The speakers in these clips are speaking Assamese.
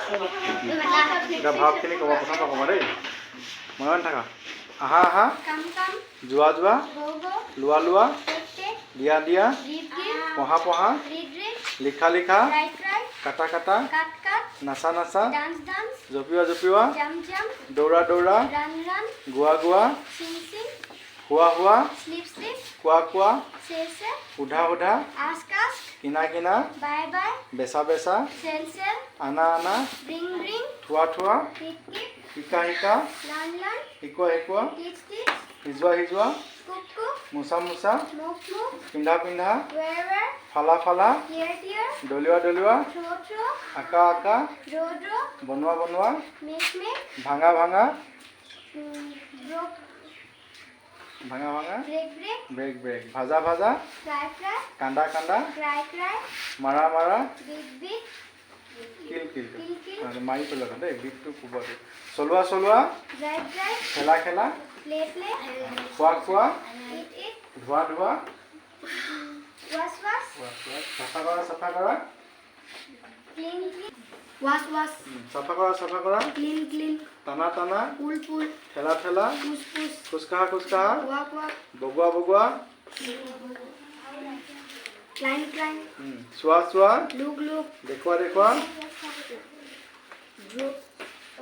এটা ভাৱখিনি ক'ব প্ৰথম ক'ব দেই মনত থাকা আহা আহা যোৱা যোৱা লোৱা লোৱা দিয়া দিয়া পঢ়া পঢ়া লিখা লিখা কাটা কাটা নাচা নাচা জপিওৱা জপিওৱা দৌৰা দৌৰা গোৱা গোৱা হোৱা হোৱা খোৱা খোৱা সোধা সোধা কিনা কিনা বেচা বেচা আনা আনা থোৱা থোৱা শিকা শিকা শিকোৱা শিকোৱা সিজোৱা সিজোৱা মোচা মোচা পিন্ধা পিন্ধা ফালা ফালা দলিওৱা দলিওৱা আঁকা আঁকা বনোৱা বনোৱা ভাঙা ভাঙা ভাঙা ভাঙা ব্ৰেক ব্ৰেক ভাজা ভাজা কান্দা কান্দা মাৰা মাৰা কিল কিল মাৰি পেলাবা দেই বিটটো কোবাটো চলোৱা চলোৱা খেলা খেলা খোৱা খোৱা ধোৱা ধোৱা চাফা কৰা চাফা কৰা চাফা কৰা চাফা কৰা টানা টানা ঠেলা ঠেলা খোজকাঢ়া খোজকাঢ়া বগোৱা বগোৱা চোৱা চোৱা দেখুৱা দেখুৱা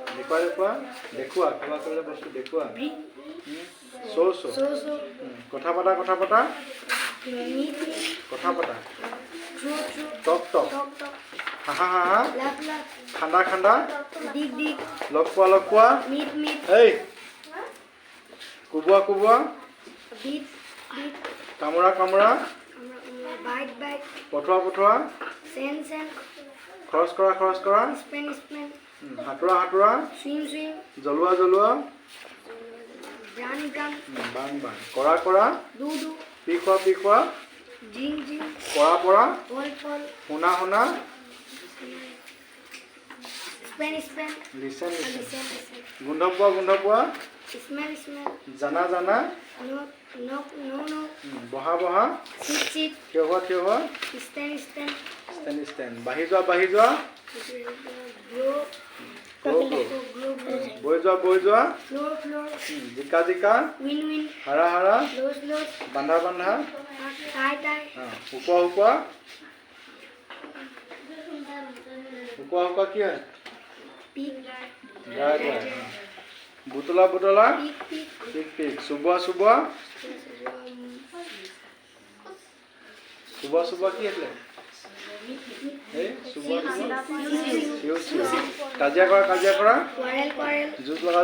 দেখুৱা দেখুৱা দেখুৱা কিবা কৰিলে বস্তু দেখুৱা কথা পতা কথা পতা কথা পতা টক টক হাহা হাহা খান্দা খান্দা লগ পোৱা এই কোবোৱা কোবোৱা কামোৰা কামোৰা পঠোৱা পঠোৱা খৰচ কৰা সাঁতোৰা সাঁতোৰা জ্বলোৱা জ্বলোৱা বান বান কৰা কৰা পিখোৱা পৰা পৰা শুনা শুনা লিচেন গোন্ধ পোৱা জানা জানা বহা বহা থিয় হোৱা ষ্টেণ্ড বাঢ়ি যোৱা বৈ যোৱা জিকা জিকা হাৰা হাৰা বান্ধা বান্ধা শুকোৱা কি হয় বুটলা পিক চুবোৱা কি আছিলে কাজিয়া কৰা যুঁজ লগা